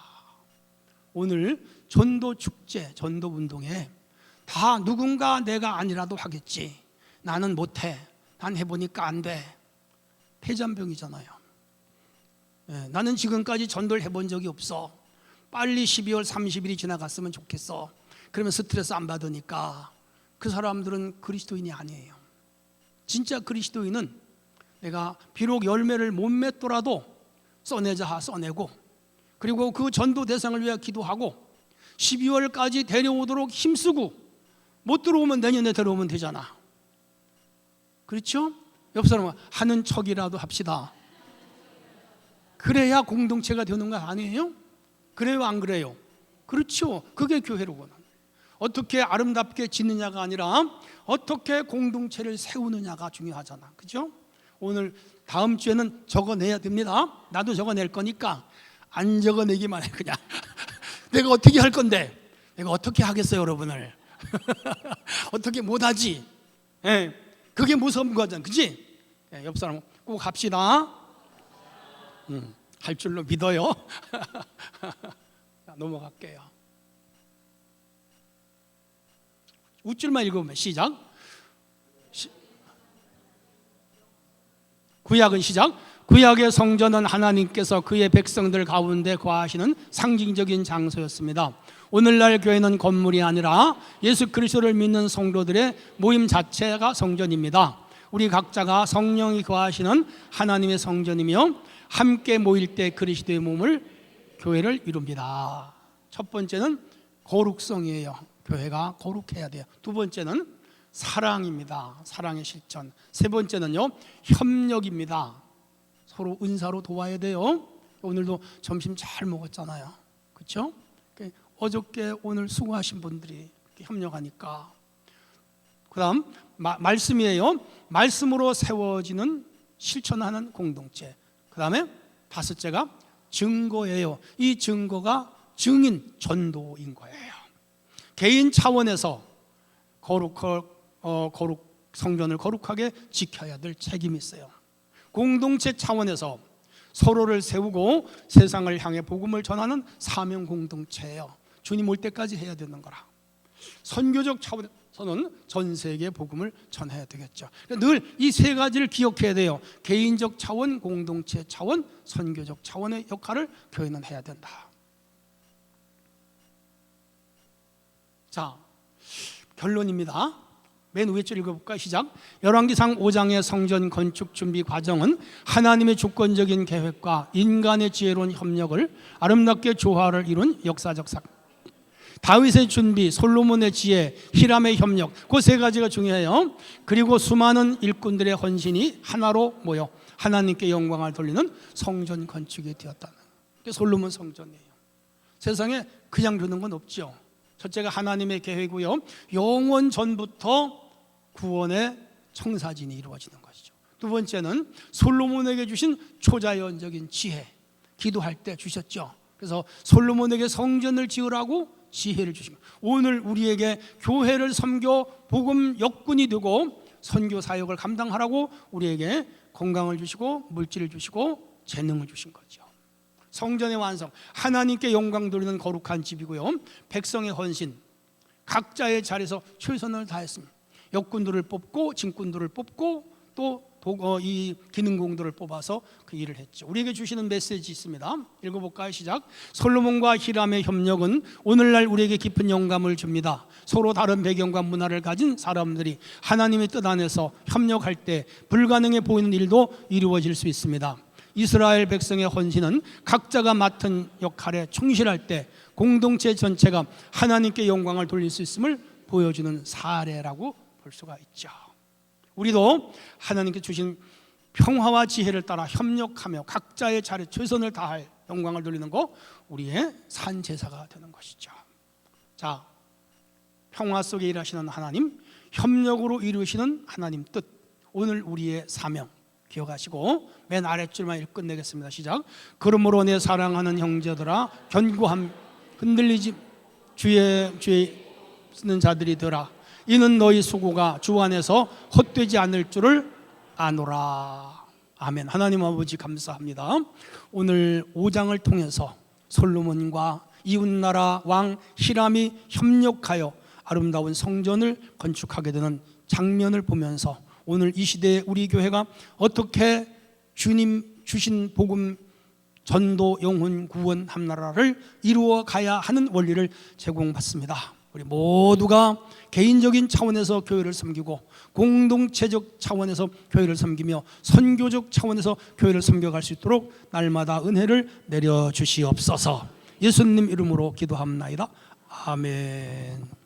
오늘 전도 축제, 전도 운동에 다 누군가 내가 아니라도 하겠지, 나는 못해, 난 해보니까 안 돼, 폐잔병이잖아요. 나는 지금까지 전도를 해본 적이 없어, 빨리 12월 30일이 지나갔으면 좋겠어, 그러면 스트레스 안 받으니까, 그 사람들은 그리스도인이 아니에요. 진짜 그리스도인은 내가 비록 열매를 못 맺더라도 써내고, 그리고 그 전도 대상을 위해 기도하고 12월까지 데려오도록 힘쓰고, 못 들어오면 내년에 데려오면 되잖아. 그렇죠? 옆 사람은 하는 척이라도 합시다. 그래야 공동체가 되는 거 아니에요? 그래요, 안 그래요? 그렇죠. 그게 교회로구나. 어떻게 아름답게 짓느냐가 아니라 어떻게 공동체를 세우느냐가 중요하잖아. 그죠? 오늘 다음 주에는 적어내야 됩니다. 나도 적어낼 거니까 안 적어내기만 해 그냥. 내가 어떻게 할 건데, 내가 어떻게 하겠어요 여러분을. 어떻게 못하지. 그게 무서운 거잖아. 그치? 옆 사람 꼭 합시다. 할 줄로 믿어요. 넘어갈게요. 웃줄만 읽으면 시작. 구약은 시작. 구약의 성전은 하나님께서 그의 백성들 가운데 거하시는 상징적인 장소였습니다. 오늘날 교회는 건물이 아니라 예수 그리스도를 믿는 성도들의 모임 자체가 성전입니다. 우리 각자가 성령이 거하시는 하나님의 성전이며 함께 모일 때 그리스도의 몸을, 교회를 이룹니다. 첫 번째는 거룩성이에요. 교회가 거룩해야 돼요. 두 번째는 사랑입니다. 사랑의 실천. 세 번째는요, 협력입니다. 서로 은사로 도와야 돼요. 오늘도 점심 잘 먹었잖아요. 그렇죠? 어저께 오늘 수고하신 분들이 협력하니까. 그다음 말씀이에요. 말씀으로 세워지는 실천하는 공동체. 그다음에 다섯째가 증거예요. 이 증거가 증인, 전도인 거예요. 개인 차원에서 성전을 거룩하게 지켜야 될 책임이 있어요. 공동체 차원에서 서로를 세우고 세상을 향해 복음을 전하는 사명 공동체예요. 주님 올 때까지 해야 되는 거라. 선교적 차원에서는 전 세계에 복음을 전해야 되겠죠. 늘 이 세 가지를 기억해야 돼요. 개인적 차원, 공동체 차원, 선교적 차원의 역할을 교회는 해야 된다. 자, 결론입니다. 맨 위에 줄 읽어볼까요? 시작. 열왕기상 5장의 성전 건축 준비 과정은 하나님의 주권적인 계획과 인간의 지혜로운 협력을 아름답게 조화를 이룬 역사적 사건. 다윗의 준비, 솔로몬의 지혜, 히람의 협력, 그 세 가지가 중요해요. 그리고 수많은 일꾼들의 헌신이 하나로 모여 하나님께 영광을 돌리는 성전 건축이 되었다는 게 솔로몬 성전이에요. 세상에 그냥 주는 건 없죠. 첫째가 하나님의 계획이고요, 영원 전부터 구원의 청사진이 이루어지는 것이죠. 두 번째는 솔로몬에게 주신 초자연적인 지혜, 기도할 때 주셨죠. 그래서 솔로몬에게 성전을 지으라고 지혜를 주시고, 오늘 우리에게 교회를 섬겨 복음 역군이 되고 선교 사역을 감당하라고 우리에게 건강을 주시고 물질을 주시고 재능을 주신 거죠. 성전의 완성, 하나님께 영광 돌리는 거룩한 집이고요, 백성의 헌신, 각자의 자리에서 최선을 다했습니다. 역군들을 뽑고 진군들을 뽑고 또 이 기능공들을 뽑아서 그 일을 했죠. 우리에게 주시는 메시지 있습니다. 읽어볼까요? 시작. 솔로몬과 히람의 협력은 오늘날 우리에게 깊은 영감을 줍니다. 서로 다른 배경과 문화를 가진 사람들이 하나님의 뜻 안에서 협력할 때 불가능해 보이는 일도 이루어질 수 있습니다. 이스라엘 백성의 헌신은 각자가 맡은 역할에 충실할 때 공동체 전체가 하나님께 영광을 돌릴 수 있음을 보여주는 사례라고 볼 수가 있죠. 우리도 하나님께 주신 평화와 지혜를 따라 협력하며 각자의 자리에 최선을 다할 영광을 돌리는 거, 우리의 산제사가 되는 것이죠. 자, 평화 속에 일하시는 하나님, 협력으로 이루시는 하나님 뜻, 오늘 우리의 사명 기억하시고 맨 아랫줄만 읽고 끝내겠습니다. 시작. 그러므로 내 사랑하는 형제들아, 견고함 흔들리지 주의 쓰는 자들이 되라. 이는 너희 수고가 주 안에서 헛되지 않을 줄을 아노라. 아멘. 하나님 아버지 감사합니다. 오늘 5장을 통해서 솔로몬과 이웃나라 왕 히람이 협력하여 아름다운 성전을 건축하게 되는 장면을 보면서 오늘 이 시대에 우리 교회가 어떻게 주님 주신 복음 전도 영혼 구원 함나라를 이루어 가야 하는 원리를 제공받습니다. 우리 모두가 개인적인 차원에서 교회를 섬기고 공동체적 차원에서 교회를 섬기며 선교적 차원에서 교회를 섬겨갈 수 있도록 날마다 은혜를 내려주시옵소서. 예수님 이름으로 기도합나이다. 아멘.